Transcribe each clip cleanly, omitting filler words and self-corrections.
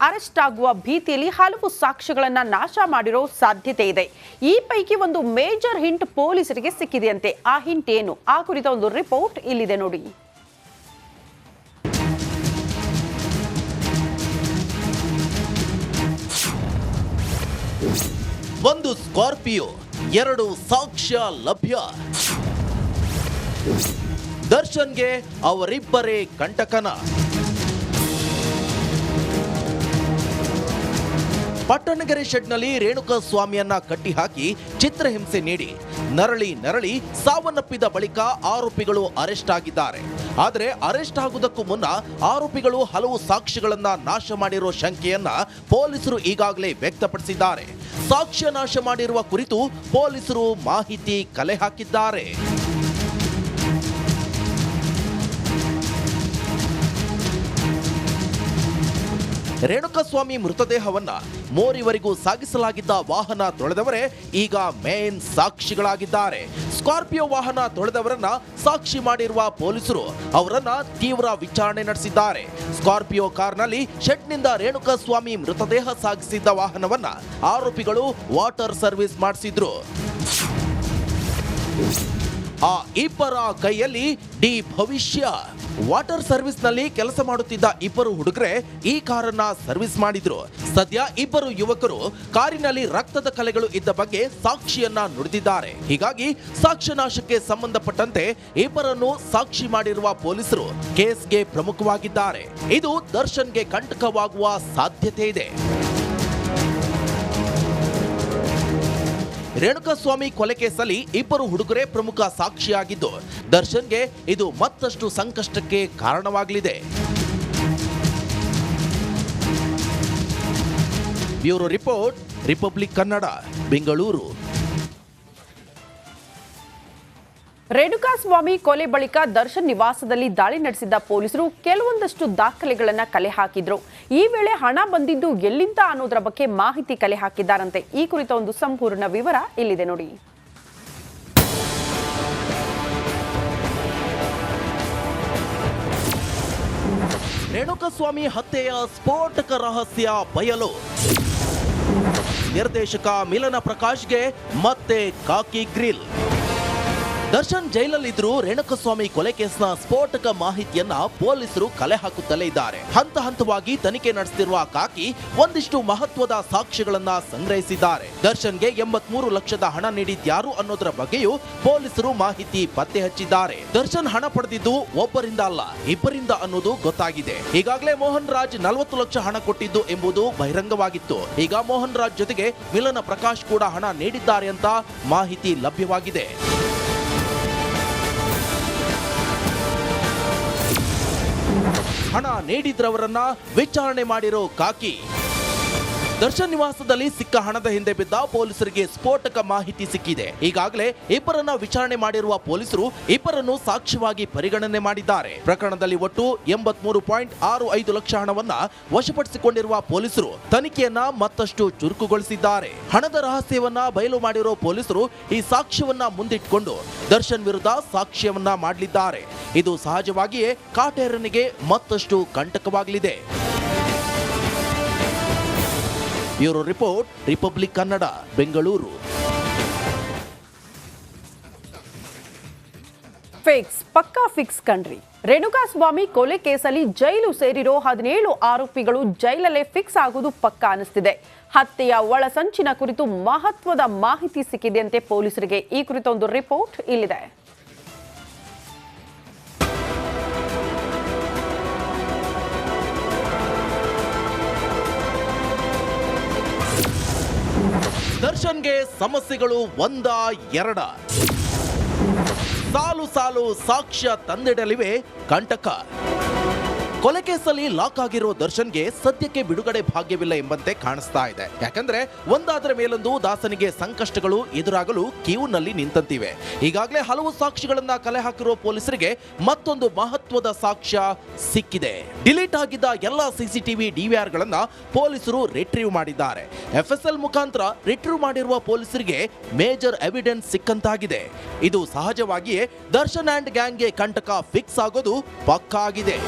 Arrest ಆಗುವ ಭೀತಿಯಲ್ಲಿ ಹಲವು ಸಾಕ್ಷ್ಯಗಳನ್ನು ನಾಶ ಮಾಡಿರೋ ಸಾಧ್ಯತೆ ಇದೆ. ಈ ಪೈಕಿ ಒಂದು ಮೇಜರ್ ಹಿಂಟ್ ಪೊಲೀಸರಿಗೆ ಸಿಕ್ಕಿದೆಯಂತೆ. ಆ ಹಿಂಟ್ ಏನು? ಆ ಕುರಿತ ಒಂದು ರಿಪೋರ್ಟ್ ಇಲ್ಲಿದೆ ನೋಡಿ. ಒಂದು ಸ್ಕಾರ್ಪಿಯೋ, 2 ಸಾಕ್ಷ್ಯ ಲಭ್ಯ. ದರ್ಶನ್ಗೆ ಅವರಿಬ್ಬರೇ ಕಂಟಕನ. ಪಟ್ಟಣಗೆರೆ ಶೆಡ್ನಲ್ಲಿ ರೇಣುಕಾ ಸ್ವಾಮಿಯನ್ನ ಕಟ್ಟಿಹಾಕಿ ಚಿತ್ರಹಿಂಸೆ ನೀಡಿ ನರಳಿ ಸಾವನ್ನಪ್ಪಿದ ಬಳಿಕ ಆರೋಪಿಗಳು ಅರೆಸ್ಟ್ ಆಗಿದ್ದಾರೆ. ಆದರೆ ಅರೆಸ್ಟ್ ಆಗುವುದಕ್ಕೂ ಮುನ್ನ ಆರೋಪಿಗಳು ಹಲವು ಸಾಕ್ಷ್ಯಗಳನ್ನ ನಾಶ ಮಾಡಿರೋ ಶಂಕೆಯನ್ನ ಪೊಲೀಸರು ಈಗಾಗಲೇ ವ್ಯಕ್ತಪಡಿಸಿದ್ದಾರೆ. ಸಾಕ್ಷ್ಯ ನಾಶ ಮಾಡಿರುವ ಕುರಿತು ಪೊಲೀಸರು ಮಾಹಿತಿ ಕಲೆ ಹಾಕಿದ್ದಾರೆ. ರೇಣುಕಾಸ್ವಾಮಿ ಮೃತದೇಹವನ್ನ ಮೋರಿವರೆಗೂ ಸಾಗಿಸಲಾಗಿದ್ದ ವಾಹನ ತೊಳೆದವರೇ ಈಗ ಮೇನ್ ಸಾಕ್ಷಿಗಳಾಗಿದ್ದಾರೆ. ಸ್ಕಾರ್ಪಿಯೋ ವಾಹನ ತೊಳೆದವರನ್ನ ಸಾಕ್ಷಿ ಮಾಡಿರುವ ಪೊಲೀಸರು ಅವರನ್ನ ತೀವ್ರ ವಿಚಾರಣೆ ನಡೆಸಿದ್ದಾರೆ. ಸ್ಕಾರ್ಪಿಯೋ ಕಾರ್ನಲ್ಲಿ ಶೆಡ್ನಿಂದ ರೇಣುಕಾಸ್ವಾಮಿ ಮೃತದೇಹ ಸಾಗಿಸಿದ್ದ ವಾಹನವನ್ನ ಆರೋಪಿಗಳು ವಾಟರ್ ಸರ್ವಿಸ್ ಮಾಡಿಸಿದ್ರು. ಆ ಇಬ್ಬರ ಕೈಯಲ್ಲಿ ಡಿ ಭವಿಷ್ಯ. ವಾಟರ್ ಸರ್ವಿಸ್ ನಲ್ಲಿ ಕೆಲಸ ಮಾಡುತ್ತಿದ್ದ ಇಬ್ಬರು ಹುಡುಗರೇ ಈ ಕಾರನ್ನ ಸರ್ವಿಸ್ ಮಾಡಿದ್ರು. ಸದ್ಯ ಇಬ್ಬರು ಯುವಕರು ಕಾರಿನಲ್ಲಿ ರಕ್ತದ ಕಲೆಗಳು ಇದ್ದ ಬಗ್ಗೆ ಸಾಕ್ಷಿಯನ್ನ ನುಡಿದಿದ್ದಾರೆ. ಹೀಗಾಗಿ ಸಾಕ್ಷ್ಯನಾಶಕ್ಕೆ ಸಂಬಂಧಪಟ್ಟಂತೆ ಇಬ್ಬರನ್ನು ಸಾಕ್ಷಿ ಮಾಡಿರುವ ಪೊಲೀಸರು ಕೇಸ್ಗೆ ಪ್ರಮುಖವಾಗಿದ್ದಾರೆ. ಇದು ದರ್ಶನ್ಗೆ ಕಂಟಕವಾಗುವ ಸಾಧ್ಯತೆ ಇದೆ. ರೇಣುಕಾಸ್ವಾಮಿ ಕೊಲೆ ಕೇಸಲ್ಲಿ ಇಬ್ಬರು ಹುಡುಗರೇ ಪ್ರಮುಖ ಸಾಕ್ಷಿಯಾಗಿದ್ದು ದರ್ಶನ್ಗೆ ಇದು ಮತ್ತಷ್ಟು ಸಂಕಷ್ಟಕ್ಕೆ ಕಾರಣವಾಗಲಿದೆ. Bureau report, Republic Kannada, Bengaluru. Renukaswamy ಕೊಲೆ ಬಳಿಕ ದರ್ಶನ್ ನಿವಾಸದಲ್ಲಿ ದಾಳಿ ನಡೆಸಿದ್ದ ಪೊಲೀಸರು ಕೆಲವೊಂದಷ್ಟು ದಾಖಲೆಗಳನ್ನು ಕಲೆ ಹಾಕಿದ್ರು. ಈ ವೇಳೆ ಹಣ ಬಂದಿದ್ದು ಎಲ್ಲಿಂದ ಅನ್ನೋದರ ಬಗ್ಗೆ ಮಾಹಿತಿ ಕಲೆ ಹಾಕಿದ್ದಾರಂತೆ. ಈ ಕುರಿತ ಒಂದು ಸಂಪೂರ್ಣ ವಿವರ ಇಲ್ಲಿದೆ ನೋಡಿ. ರೇಣುಕಾಸ್ವಾಮಿ ಹತ್ಯೆಯ ಸ್ಫೋಟಕ ರಹಸ್ಯ ಬಯಲು. ನಿರ್ದೇಶಕ ಮಿಲನ ಪ್ರಕಾಶ್ಗೆ ಮತ್ತೆ ಕಾಕಿ ಗ್ರಿಲ್. ದರ್ಶನ್ ಜೈಲಲ್ಲಿದ್ರು ರೇಣುಕಾಸ್ವಾಮಿ ಕೊಲೆ ಕೇಸ್ನ ಸ್ಫೋಟಕ ಮಾಹಿತಿಯನ್ನ ಪೊಲೀಸರು ಕಲೆ ಹಾಕುತ್ತಲೇ ಇದ್ದಾರೆ. ಹಂತ ಹಂತವಾಗಿ ತನಿಖೆ ನಡೆಸುತ್ತಿರುವ ಕಾಕಿ ಒಂದಿಷ್ಟು ಮಹತ್ವದ ಸಾಕ್ಷ್ಯಗಳನ್ನ ಸಂಗ್ರಹಿಸಿದ್ದಾರೆ. ದರ್ಶನ್ಗೆ 83 ಲಕ್ಷದ ಹಣ ನೀಡಿದ್ಯಾರು ಅನ್ನೋದರ ಬಗ್ಗೆಯೂ ಪೊಲೀಸರು ಮಾಹಿತಿ ಪತ್ತೆ ಹಚ್ಚಿದ್ದಾರೆ. ದರ್ಶನ್ ಹಣ ಪಡೆದಿದ್ದು ಒಬ್ಬರಿಂದ ಅಲ್ಲ, ಇಬ್ಬರಿಂದ ಅನ್ನೋದು ಗೊತ್ತಾಗಿದೆ. ಈಗಾಗಲೇ ಮೋಹನ್ ರಾಜ್ 40 ಲಕ್ಷ ಹಣ ಕೊಟ್ಟಿದ್ದು ಎಂಬುದು ಬಹಿರಂಗವಾಗಿತ್ತು. ಈಗ ಮೋಹನ್ ರಾಜ್ ಜೊತೆಗೆ ಮಿಲನ ಪ್ರಕಾಶ್ ಕೂಡ ಹಣ ನೀಡಿದ್ದಾರೆ ಅಂತ ಮಾಹಿತಿ ಲಭ್ಯವಾಗಿದೆ. ಹಣ ನೀಡಿದ್ರವರನ್ನ ವಿಚಾರಣೆ ಮಾಡಿರೋ ಕಾಕಿ. ದರ್ಶನ್ ನಿವಾಸದಲ್ಲಿ ಸಿಕ್ಕ ಹಣದ ಹಿಂದೆ ಬಿದ್ದ ಪೊಲೀಸರಿಗೆ ಸ್ಫೋಟಕ ಮಾಹಿತಿ ಸಿಕ್ಕಿದೆ. ಈಗಾಗಲೇ ಇಬ್ಬರನ್ನ ವಿಚಾರಣೆ ಮಾಡಿರುವ ಪೊಲೀಸರು ಇಬ್ಬರನ್ನು ಸಾಕ್ಷ್ಯವಾಗಿ ಪರಿಗಣನೆ ಮಾಡಿದ್ದಾರೆ. ಪ್ರಕರಣದಲ್ಲಿ ಒಟ್ಟು 83.65 ಲಕ್ಷ ಹಣವನ್ನ ವಶಪಡಿಸಿಕೊಂಡಿರುವ ಪೊಲೀಸರು ತನಿಖೆಯನ್ನ ಮತ್ತಷ್ಟು ಚುರುಕುಗೊಳಿಸಿದ್ದಾರೆ. ಹಣದ ರಹಸ್ಯವನ್ನ ಬಯಲು ಮಾಡಿರೋ ಪೊಲೀಸರು ಈ ಸಾಕ್ಷ್ಯವನ್ನ ಮುಂದಿಟ್ಟುಕೊಂಡು ದರ್ಶನ್ ವಿರುದ್ಧ ಸಾಕ್ಷ್ಯವನ್ನ ಮಾಡಲಿದ್ದಾರೆ. ಇದು ಸಹಜವಾಗಿಯೇ ಕಾಟೇರನಿಗೆ ಮತ್ತಷ್ಟು ಕಂಟಕವಾಗಲಿದೆ. Bureau report, Republic Kannada, Bengaluru. ಪಕ್ಕಾ ಫಿಕ್ಸ್ ಕಣ್ರಿ. ರೇಣುಕಾಸ್ವಾಮಿ ಕೊಲೆ ಕೇಸಲ್ಲಿ ಜೈಲು ಸೇರಿರೋ 17 ಆರೋಪಿಗಳು ಜೈಲಲ್ಲೇ ಫಿಕ್ಸ್ ಆಗುವುದು ಪಕ್ಕಾ ಅನಿಸ್ತಿದೆ. ಹತ್ಯೆಯ ಒಳಸಂಚಿನ ಕುರಿತು ಮಹತ್ವದ ಮಾಹಿತಿ ಸಿಕ್ಕಿದೆಯಂತೆ ಪೊಲೀಸರಿಗೆ. ಈ ಕುರಿತ ಒಂದು ರಿಪೋರ್ಟ್ ಇಲ್ಲಿದೆ. ದರ್ಶನ್ಗೆ ಸಮಸ್ಯೆಗಳು ಒಂದ ಎರಡ. ಸಾಲು ಸಾಲು ಸಾಕ್ಷ್ಯ ತಂದಿಡಲಿವೆ ಕಂಟಕ. ಕೊಲೆ ಕೇಸಲ್ಲಿ ಲಾಕ್ ಆಗಿರೋ ದರ್ಶನ್ಗೆ ಸದ್ಯಕ್ಕೆ ಬಿಡುಗಡೆ ಭಾಗ್ಯವಿಲ್ಲ ಎಂಬಂತೆ ಕಾಣಿಸ್ತಾ ಇದೆ. ಯಾಕಂದ್ರೆ ಒಂದಾದ್ರ ಮೇಲೊಂದು ದಾಸನಿಗೆ ಸಂಕಷ್ಟಗಳು ಎದುರಾಗಲು ಕ್ಯೂನಲ್ಲಿ ನಿಂತಂತಿವೆ. ಈಗಾಗಲೇ ಹಲವು ಸಾಕ್ಷಿಗಳನ್ನ ಕಲೆ ಹಾಕಿರೋ ಪೊಲೀಸರಿಗೆ ಮತ್ತೊಂದು ಮಹತ್ವದ ಸಾಕ್ಷ್ಯ ಸಿಕ್ಕಿದೆ. ಡಿಲೀಟ್ ಆಗಿದ್ದ ಎಲ್ಲಾ ಸಿಸಿಟಿವಿ ಡಿವಿಆರ್ ಗಳನ್ನ ಪೊಲೀಸರು ರಿಟ್ರೀವ್ ಮಾಡಿದ್ದಾರೆ. FSL ಮುಖಾಂತರ ರಿಟ್ರೀವ್ ಮಾಡಿರುವ ಪೊಲೀಸರಿಗೆ ಮೇಜರ್ ಎವಿಡೆನ್ಸ್ ಸಿಕ್ಕಂತಾಗಿದೆ. ಇದು ಸಹಜವಾಗಿಯೇ ದರ್ಶನ್ ಅಂಡ್ ಗ್ಯಾಂಗ್ಗೆ ಕಂಟಕ ಫಿಕ್ಸ್ ಆಗೋದು ಪಕ್ಕಾ ಆಗಿದೆ.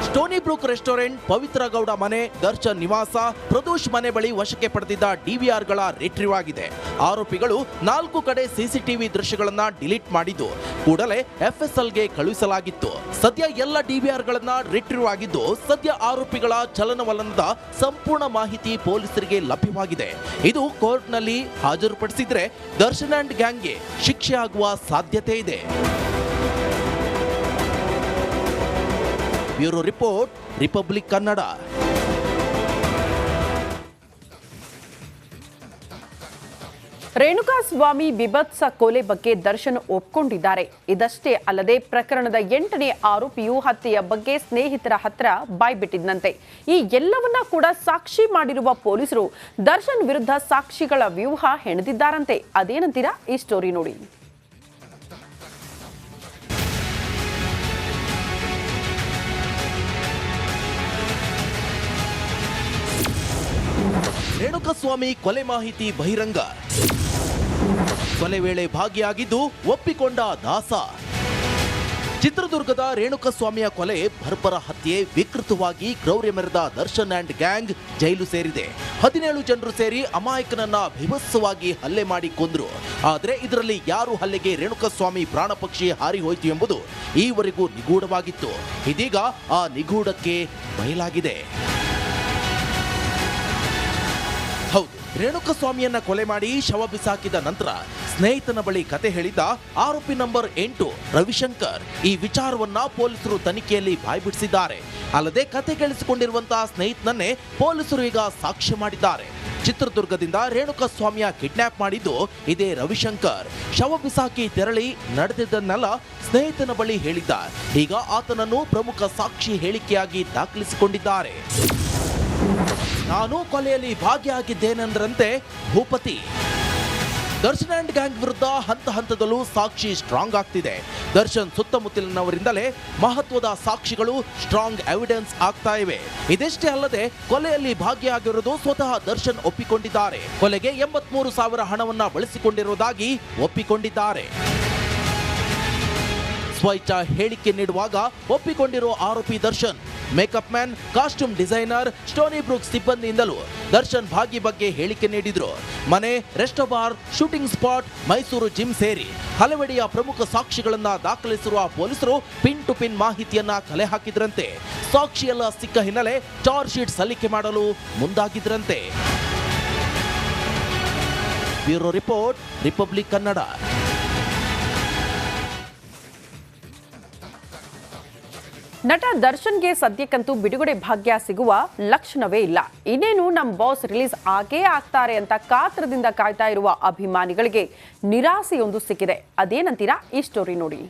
Stony Brooke restaurant, Pavithra Gowda ಮನೆ, ದರ್ಶನ್ ನಿವಾಸ, ಪ್ರದೋಷ್ ಮನೆ ಬಳಿ ವಶಕ್ಕೆ ಪಡೆದಿದ್ದ ಡಿವಿಆರ್ಗಳ ರಿಟ್ರೀವ್ ಆಗಿದೆ. ಆರೋಪಿಗಳು 4 ಕಡೆ ಸಿಸಿಟಿವಿ ದೃಶ್ಯಗಳನ್ನ ಡಿಲೀಟ್ ಮಾಡಿದ್ದು ಕೂಡಲೇ FSLಗೆ ಕಳುಹಿಸಲಾಗಿತ್ತು. ಸದ್ಯ ಎಲ್ಲ ಡಿವಿಆರ್ಗಳನ್ನ ರಿಟ್ರೀವ್ ಆಗಿದ್ದು ಸದ್ಯ ಆರೋಪಿಗಳ ಚಲನವಲನದ ಸಂಪೂರ್ಣ ಮಾಹಿತಿ ಪೊಲೀಸರಿಗೆ ಲಭ್ಯವಾಗಿದೆ. ಇದು ಕೋರ್ಟ್ನಲ್ಲಿ ಹಾಜರುಪಡಿಸಿದ್ರೆ ದರ್ಶನ್ ಅಂಡ್ ಗ್ಯಾಂಗ್ಗೆ ಶಿಕ್ಷೆ ಆಗುವ ಸಾಧ್ಯತೆ ಇದೆ. Bureau report, Republic Kannada. Renukaswamy ಬಿಭತ್ಸ ಕೊಲೆ ಬಗ್ಗೆ ದರ್ಶನ್ ಒಪ್ಕೊಂಡಿದ್ದಾರೆ. ಇದಷ್ಟೇ ಅಲ್ಲದೆ ಪ್ರಕರಣದ 8ನೇ ಆರೋಪಿಯು ಹತ್ಯೆಯ ಬಗ್ಗೆ ಸ್ನೇಹಿತರ ಹತ್ರ ಬಾಯ್ಬಿಟ್ಟಿದ್ದಂತೆ. ಈ ಎಲ್ಲವನ್ನ ಕೂಡ ಸಾಕ್ಷಿ ಮಾಡಿರುವ ಪೊಲೀಸರು ದರ್ಶನ್ ವಿರುದ್ಧ ಸಾಕ್ಷಿಗಳ ವ್ಯೂಹ ಹೆಣೆದಿದ್ದಾರಂತೆ. ಅದೇನಂತೀರಾ? ಈ ಸ್ಟೋರಿ ನೋಡಿ. ರೇಣುಕಸ್ವಾಮಿ ಕೊಲೆ ಮಾಹಿತಿ ಬಹಿರಂಗ. ಕೊಲೆ ವೇಳೆ ಭಾಗಿಯಾಗಿದ್ದು ಒಪ್ಪಿಕೊಂಡ ದಾಸ. ಚಿತ್ರದುರ್ಗದ ರೇಣುಕಸ್ವಾಮಿಯ ಕೊಲೆ ಬರ್ಬರ ಹತ್ಯೆ ವಿಕೃತವಾಗಿ ಕ್ರೌರ್ಯ ಮೆರೆದ ದರ್ಶನ್ ಅಂಡ್ ಗ್ಯಾಂಗ್ ಜೈಲು ಸೇರಿದೆ. 17 ಜನರು ಸೇರಿ ಅಮಾಯಕನನ್ನ ಭೀಭತ್ಸವಾಗಿ ಹಲ್ಲೆ ಮಾಡಿ ಕೊಂದ್ರು. ಆದರೆ ಇದರಲ್ಲಿ ಯಾರು ಹಲ್ಲೆಗೆ ರೇಣುಕಸ್ವಾಮಿ ಪ್ರಾಣ ಪಕ್ಷಿ ಹಾರಿ ಹೋಯಿತು ಎಂಬುದು ಈವರೆಗೂ ನಿಗೂಢವಾಗಿತ್ತು. ಇದೀಗ ಆ ನಿಗೂಢಕ್ಕೆ ಬಯಲಾಗಿದೆ. ಹೌದು, ರೇಣುಕಸ್ವಾಮಿಯನ್ನ ಕೊಲೆ ಮಾಡಿ ಶವ ಬಿಸಾಕಿದ ನಂತರ ಸ್ನೇಹಿತನ ಬಳಿ ಕತೆ ಹೇಳಿದ ಆರೋಪಿ ನಂಬರ್ 8 ರವಿಶಂಕರ್ ಈ ವಿಚಾರವನ್ನ ಪೊಲೀಸರು ತನಿಖೆಯಲ್ಲಿ ಬಾಯ್ಬಿಡಿಸಿದ್ದಾರೆ. ಅಲ್ಲದೆ ಕತೆ ಕೇಳಿಸಿಕೊಂಡಿರುವಂತಹ ಸ್ನೇಹಿತನನ್ನೇ ಪೊಲೀಸರು ಈಗ ಸಾಕ್ಷ್ಯ ಮಾಡಿದ್ದಾರೆ. ಚಿತ್ರದುರ್ಗದಿಂದ ರೇಣುಕಸ್ವಾಮಿಯ ಕಿಡ್ನಾಪ್ ಮಾಡಿದ್ದು ಇದೇ ರವಿಶಂಕರ್. ಶವ ಬಿಸಾಕಿ ತೆರಳಿ ನಡೆದಿದ್ದನ್ನೆಲ್ಲ ಸ್ನೇಹಿತನ ಬಳಿ ಹೇಳಿದ್ದ. ಈಗ ಆತನನ್ನು ಪ್ರಮುಖ ಸಾಕ್ಷಿ ಹೇಳಿಕೆಯಾಗಿ ದಾಖಲಿಸಿಕೊಂಡಿದ್ದಾರೆ. ನಾನು ಕೊಲೆಯಲ್ಲಿ ಭಾಗಿಯಾಗಿದ್ದೇನೆಂದರಂತೆ ಭೂಪತಿ. ದರ್ಶನ್ ಅಂಡ್ ಗ್ಯಾಂಗ್ ವಿರುದ್ಧ ಹಂತದಲ್ಲೂ ಸಾಕ್ಷಿ ಸ್ಟ್ರಾಂಗ್ ಆಗ್ತಿದೆ. ದರ್ಶನ್ ಸುತ್ತಮುತ್ತಲಿನವರಿಂದಲೇ ಮಹತ್ವದ ಸಾಕ್ಷಿಗಳು, ಸ್ಟ್ರಾಂಗ್ ಎವಿಡೆನ್ಸ್ ಆಗ್ತಾ ಇವೆ. ಇದಷ್ಟೇ ಅಲ್ಲದೆ ಕೊಲೆಯಲ್ಲಿ ಭಾಗಿಯಾಗಿರುವುದು ಸ್ವತಃ ದರ್ಶನ್ ಒಪ್ಪಿಕೊಂಡಿದ್ದಾರೆ. ಕೊಲೆಗೆ 83,000 ಹಣವನ್ನ ಬಳಸಿಕೊಂಡಿರುವುದಾಗಿ ಒಪ್ಪಿಕೊಂಡಿದ್ದಾರೆ. ಸ್ವಇಚ್ಛಾ ಹೇಳಿಕೆ ನೀಡುವಾಗ ಒಪ್ಪಿಕೊಂಡಿರೋ ಆರೋಪಿ Darshan makeup man, costume designer, Stoney Brook ಸಿಬ್ಬಂದಿಯಿಂದಲೂ ದರ್ಶನ್ ಭಾಗಿ ಬಗ್ಗೆ ಹೇಳಿಕೆ ನೀಡಿದ್ರು. ಮನೆ, resto bar, shooting spot, Mysuru gym ಸೇರಿ ಹಲವೆಡೆಯ ಪ್ರಮುಖ ಸಾಕ್ಷಿಗಳನ್ನ ದಾಖಲಿಸಿರುವ ಪೊಲೀಸರು ಪಿನ್ ಟು ಪಿನ್ ಮಾಹಿತಿಯನ್ನ ಕಲೆ ಹಾಕಿದ್ರಂತೆ. ಸಾಕ್ಷಿಯೆಲ್ಲ ಸಿಕ್ಕ ಹಿನ್ನೆಲೆ ಚಾರ್ಜ್ ಶೀಟ್ ಸಲ್ಲಿಕೆ ಮಾಡಲು ಮುಂದಾಗಿದ್ರಂತೆ. Bureau report, Republic Kannada. ನಟ ದರ್ಶನ್ಗೆ ಸದ್ಯಕ್ಕಂತೂ ಬಿಡುಗಡೆ ಭಾಗ್ಯ ಸಿಗುವ ಲಕ್ಷಣವೇ ಇಲ್ಲ. ಇನ್ನೇನು ನಮ್ಮ ಬಾಸ್ ರಿಲೀಸ್ ಆಗೇ ಆಗ್ತಾರೆ ಅಂತ ಕಾತ್ರದಿಂದ ಕಾಯ್ತಾ ಇರುವ ಅಭಿಮಾನಿಗಳಿಗೆ ನಿರಾಸೆಯೊಂದು ಸಿಕ್ಕಿದೆ. ಅದೇನಂತೀರಾ? ಈ ಸ್ಟೋರಿ ನೋಡಿ.